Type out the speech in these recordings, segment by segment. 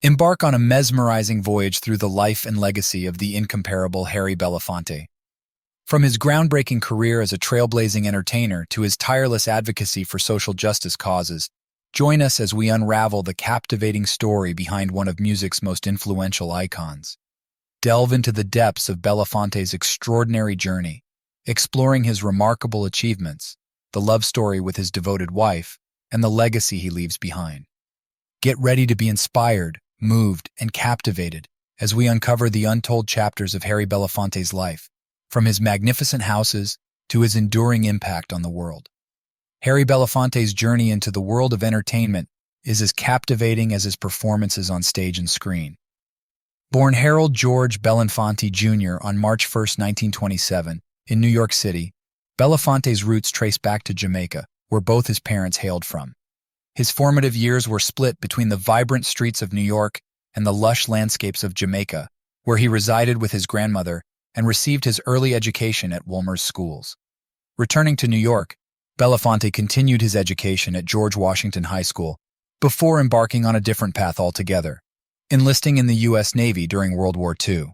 Embark on a mesmerizing voyage through the life and legacy of the incomparable Harry Belafonte. From his groundbreaking career as a trailblazing entertainer to his tireless advocacy for social justice causes, join us as we unravel the captivating story behind one of music's most influential icons. Delve into the depths of Belafonte's extraordinary journey, exploring his remarkable achievements, the love story with his devoted wife, and the legacy he leaves behind. Get ready to be inspired, moved, and captivated as we uncover the untold chapters of Harry Belafonte's life, from his magnificent houses to his enduring impact on the world. Harry Belafonte's journey into the world of entertainment is as captivating as his performances on stage and screen. Born Harold George Belafonte Jr. on March 1, 1927, in New York City, Belafonte's roots trace back to Jamaica, where both his parents hailed from. His formative years were split between the vibrant streets of New York and the lush landscapes of Jamaica, where he resided with his grandmother and received his early education at Wolmer's schools. Returning to New York, Belafonte continued his education at George Washington High School before embarking on a different path altogether, enlisting in the U.S. Navy during World War II.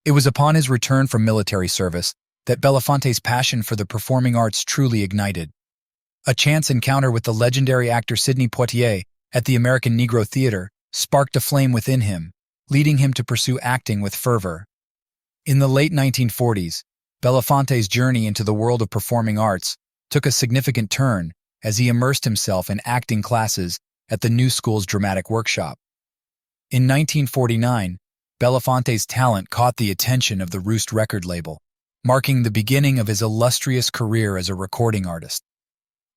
It was upon his return from military service that Belafonte's passion for the performing arts truly ignited. A chance encounter with the legendary actor Sidney Poitier at the American Negro Theater sparked a flame within him, leading him to pursue acting with fervor. In the late 1940s, Belafonte's journey into the world of performing arts took a significant turn as he immersed himself in acting classes at the New School's dramatic workshop. In 1949, Belafonte's talent caught the attention of the Roost record label, marking the beginning of his illustrious career as a recording artist.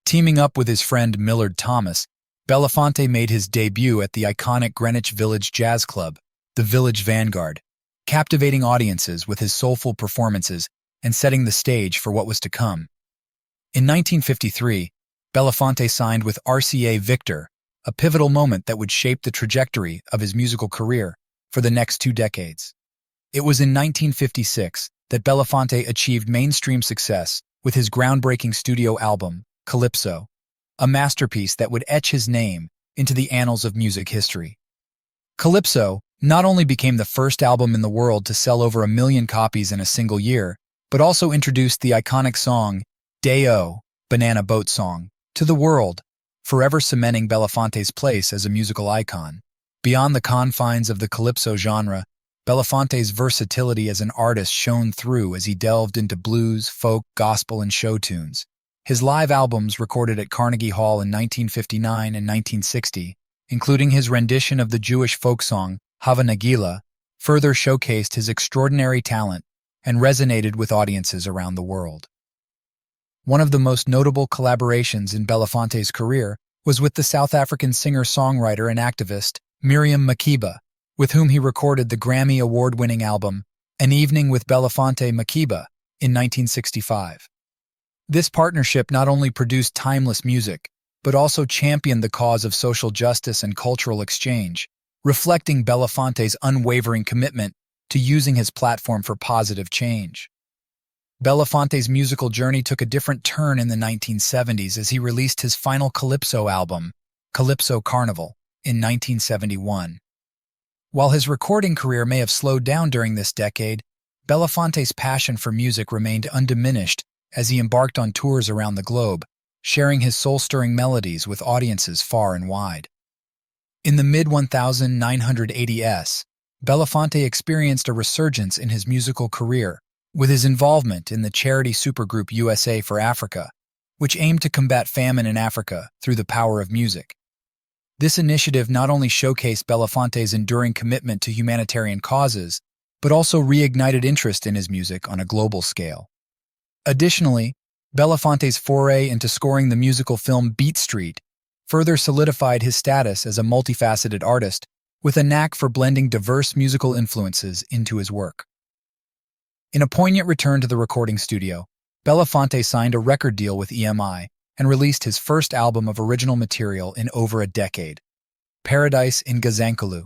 Teaming up with his friend Millard Thomas, Belafonte made his debut at the iconic Greenwich Village Jazz Club, the Village Vanguard, captivating audiences with his soulful performances and setting the stage for what was to come. In 1953, Belafonte signed with RCA Victor, a pivotal moment that would shape the trajectory of his musical career for the next 2 decades. It was in 1956 that Belafonte achieved mainstream success with his groundbreaking studio album, Calypso, a masterpiece that would etch his name into the annals of music history. Calypso not only became the first album in the world to sell over 1 million copies in a single year, but also introduced the iconic song, Day-O, Banana Boat Song, to the world, forever cementing Belafonte's place as a musical icon. Beyond the confines of the Calypso genre, Belafonte's versatility as an artist shone through as he delved into blues, folk, gospel, and show tunes. His live albums, recorded at Carnegie Hall in 1959 and 1960, including his rendition of the Jewish folk song Hava Nagila, further showcased his extraordinary talent and resonated with audiences around the world. One of the most notable collaborations in Belafonte's career was with the South African singer-songwriter and activist Miriam Makeba, with whom he recorded the Grammy Award-winning album An Evening with Belafonte Makeba in 1965. This partnership not only produced timeless music, but also championed the cause of social justice and cultural exchange, reflecting Belafonte's unwavering commitment to using his platform for positive change. Belafonte's musical journey took a different turn in the 1970s as he released his final Calypso album, Calypso Carnival, in 1971. While his recording career may have slowed down during this decade, Belafonte's passion for music remained undiminished as he embarked on tours around the globe, sharing his soul-stirring melodies with audiences far and wide. In the mid-1980s, Belafonte experienced a resurgence in his musical career with his involvement in the charity supergroup USA for Africa, which aimed to combat famine in Africa through the power of music. This initiative not only showcased Belafonte's enduring commitment to humanitarian causes, but also reignited interest in his music on a global scale. Additionally, Belafonte's foray into scoring the musical film Beat Street further solidified his status as a multifaceted artist with a knack for blending diverse musical influences into his work. In a poignant return to the recording studio, Belafonte signed a record deal with EMI and released his first album of original material in over a decade, Paradise in Gazankulu.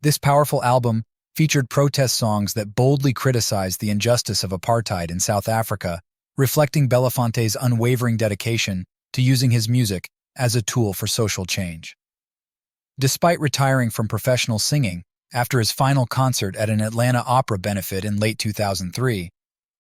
This powerful album featured protest songs that boldly criticized the injustice of apartheid in South Africa, reflecting Belafonte's unwavering dedication to using his music as a tool for social change. Despite retiring from professional singing after his final concert at an Atlanta opera benefit in late 2003,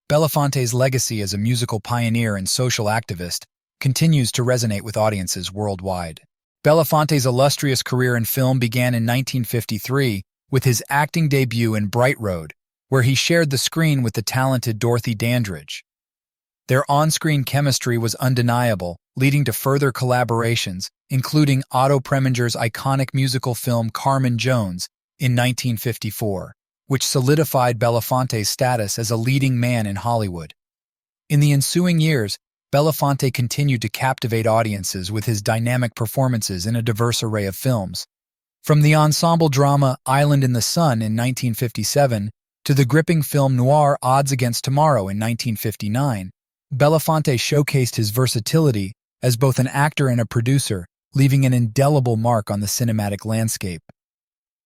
Belafonte's legacy as a musical pioneer and social activist continues to resonate with audiences worldwide. Belafonte's illustrious career in film began in 1953 with his acting debut in Bright Road, where he shared the screen with the talented Dorothy Dandridge. Their on-screen chemistry was undeniable, leading to further collaborations, including Otto Preminger's iconic musical film Carmen Jones in 1954, which solidified Belafonte's status as a leading man in Hollywood. In the ensuing years, Belafonte continued to captivate audiences with his dynamic performances in a diverse array of films. From the ensemble drama Island in the Sun in 1957 to the gripping film noir Odds Against Tomorrow in 1959, Belafonte showcased his versatility as both an actor and a producer, leaving an indelible mark on the cinematic landscape.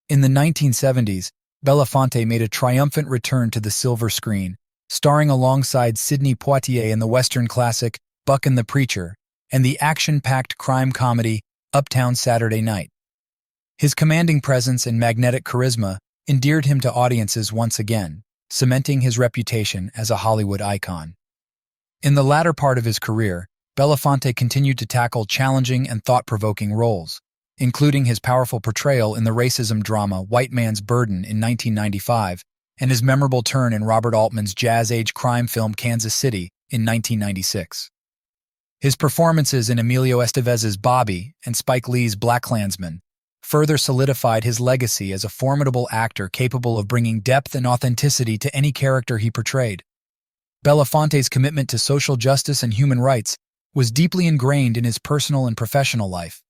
In the 1970s, Belafonte made a triumphant return to the silver screen, starring alongside Sidney Poitier in the Western classic Buck and the Preacher and the action-packed crime comedy Uptown Saturday Night. His commanding presence and magnetic charisma endeared him to audiences once again, cementing his reputation as a Hollywood icon. In the latter part of his career, Belafonte continued to tackle challenging and thought-provoking roles, including his powerful portrayal in the racism drama White Man's Burden in 1995 and his memorable turn in Robert Altman's jazz-age crime film Kansas City in 1996. His performances in Emilio Estevez's Bobby and Spike Lee's BlacKkKlansman further solidified his legacy as a formidable actor capable of bringing depth and authenticity to any character he portrayed. Belafonte's commitment to social justice and human rights was deeply ingrained in his personal and professional life.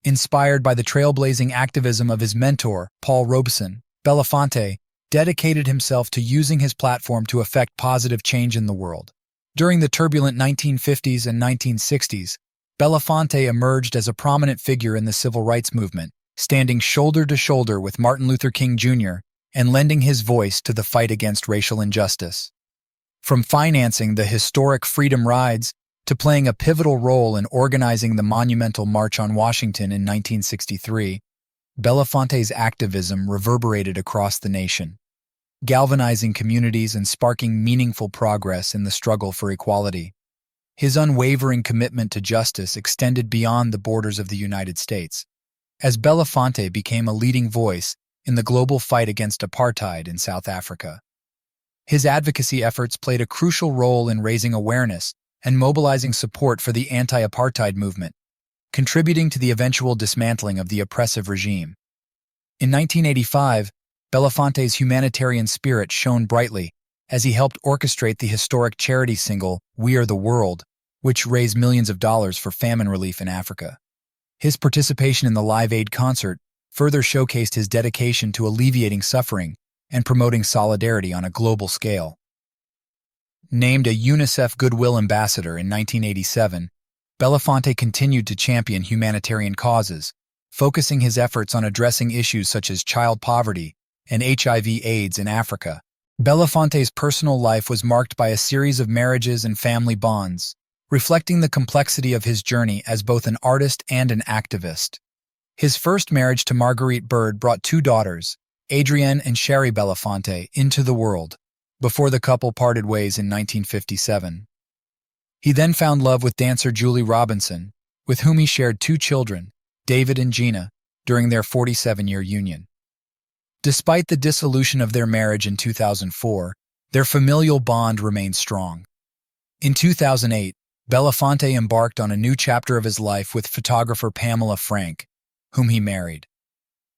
Inspired by the trailblazing activism of his mentor, Paul Robeson, Belafonte dedicated himself to using his platform to effect positive change in the world. During the turbulent 1950s and 1960s, Belafonte emerged as a prominent figure in the civil rights movement, standing shoulder to shoulder with Martin Luther King Jr. and lending his voice to the fight against racial injustice. From financing the historic Freedom Rides to playing a pivotal role in organizing the monumental March on Washington in 1963, Belafonte's activism reverberated across the nation, galvanizing communities and sparking meaningful progress in the struggle for equality. His unwavering commitment to justice extended beyond the borders of the United States, as Belafonte became a leading voice in the global fight against apartheid in South Africa. His advocacy efforts played a crucial role in raising awareness and mobilizing support for the anti-apartheid movement, contributing to the eventual dismantling of the oppressive regime. In 1985, Belafonte's humanitarian spirit shone brightly as he helped orchestrate the historic charity single We Are the World, which raised millions of dollars for famine relief in Africa. His participation in the Live Aid concert further showcased his dedication to alleviating suffering and promoting solidarity on a global scale. Named a UNICEF Goodwill Ambassador in 1987, Belafonte continued to champion humanitarian causes, focusing his efforts on addressing issues such as child poverty and HIV/AIDS in Africa. Belafonte's personal life was marked by a series of marriages and family bonds, reflecting the complexity of his journey as both an artist and an activist. His first marriage to Marguerite Bird brought two daughters, Adrienne and Sherry Belafonte, into the world, before the couple parted ways in 1957. He then found love with dancer Julie Robinson, with whom he shared two children, David and Gina, during their 47-year union. Despite the dissolution of their marriage in 2004, their familial bond remained strong. In 2008, Belafonte embarked on a new chapter of his life with photographer Pamela Frank, whom he married.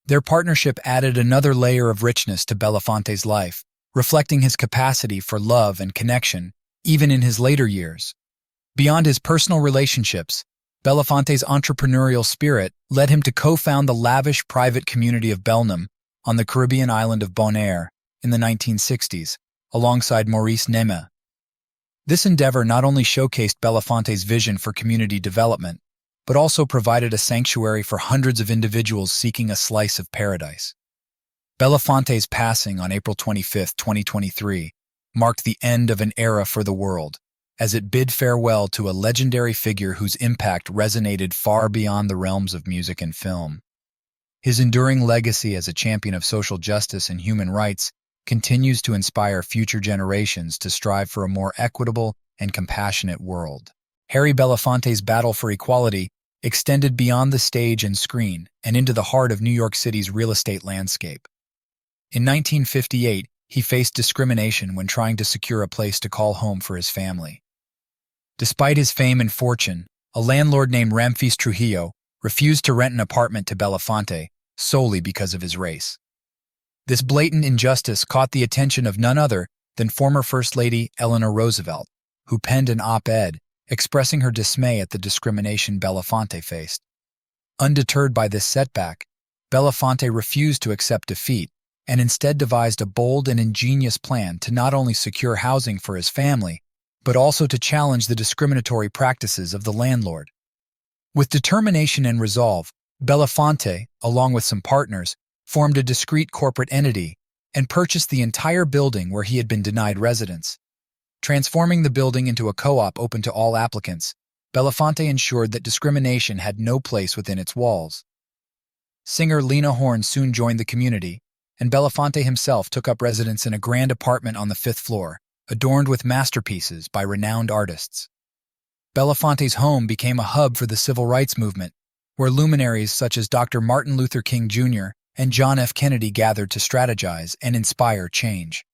Their partnership added another layer of richness to Belafonte's life, reflecting his capacity for love and connection, even in his later years. Beyond his personal relationships, Belafonte's entrepreneurial spirit led him to co-found the lavish private community of Belnum on the Caribbean island of Bonaire in the 1960s, alongside Maurice Neme. This endeavor not only showcased Belafonte's vision for community development, but also provided a sanctuary for hundreds of individuals seeking a slice of paradise. Belafonte's passing on April 25, 2023, marked the end of an era for the world, as it bid farewell to a legendary figure whose impact resonated far beyond the realms of music and film. His enduring legacy as a champion of social justice and human rights continues to inspire future generations to strive for a more equitable and compassionate world. Harry Belafonte's battle for equality extended beyond the stage and screen and into the heart of New York City's real estate landscape. In 1958, he faced discrimination when trying to secure a place to call home for his family. Despite his fame and fortune, a landlord named Ramfis Trujillo refused to rent an apartment to Belafonte solely because of his race. This blatant injustice caught the attention of none other than former First Lady Eleanor Roosevelt, who penned an op-ed expressing her dismay at the discrimination Belafonte faced. Undeterred by this setback, Belafonte refused to accept defeat and instead devised a bold and ingenious plan to not only secure housing for his family, but also to challenge the discriminatory practices of the landlord. With determination and resolve, Belafonte, along with some partners, formed a discreet corporate entity and purchased the entire building where he had been denied residence. Transforming the building into a co-op open to all applicants, Belafonte ensured that discrimination had no place within its walls. Singer Lena Horne soon joined the community, and Belafonte himself took up residence in a grand apartment on the 5th floor, adorned with masterpieces by renowned artists. Belafonte's home became a hub for the civil rights movement, where luminaries such as Dr. Martin Luther King Jr. and John F. Kennedy gathered to strategize and inspire change.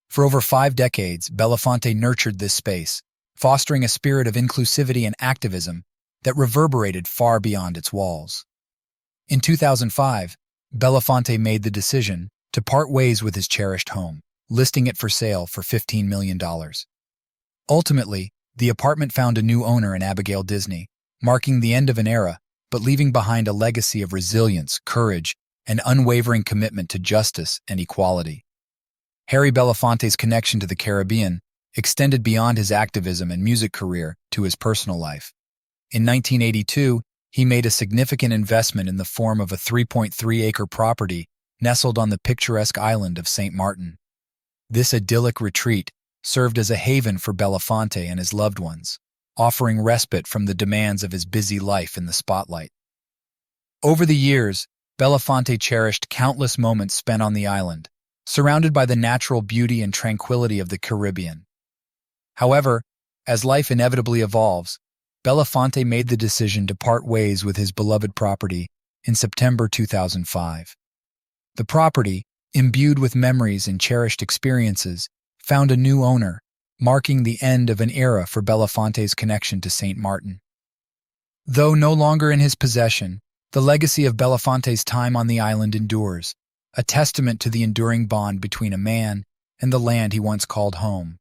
For over 5 decades, Belafonte nurtured this space, fostering a spirit of inclusivity and activism that reverberated far beyond its walls. In 2005, Belafonte made the decision to part ways with his cherished home, listing it for sale for $15 million. Ultimately, the apartment found a new owner in Abigail Disney, marking the end of an era, but leaving behind a legacy of resilience, courage, and unwavering commitment to justice and equality. Harry Belafonte's connection to the Caribbean extended beyond his activism and music career to his personal life. In 1982, he made a significant investment in the form of a 3.3-acre property nestled on the picturesque island of St. Martin. This idyllic retreat served as a haven for Belafonte and his loved ones, offering respite from the demands of his busy life in the spotlight. Over the years, Belafonte cherished countless moments spent on the island, surrounded by the natural beauty and tranquility of the Caribbean. However, as life inevitably evolves, Belafonte made the decision to part ways with his beloved property in September 2005. The property, imbued with memories and cherished experiences, found a new owner, marking the end of an era for Belafonte's connection to St. Martin. Though no longer in his possession, the legacy of Belafonte's time on the island endures, a testament to the enduring bond between a man and the land he once called home.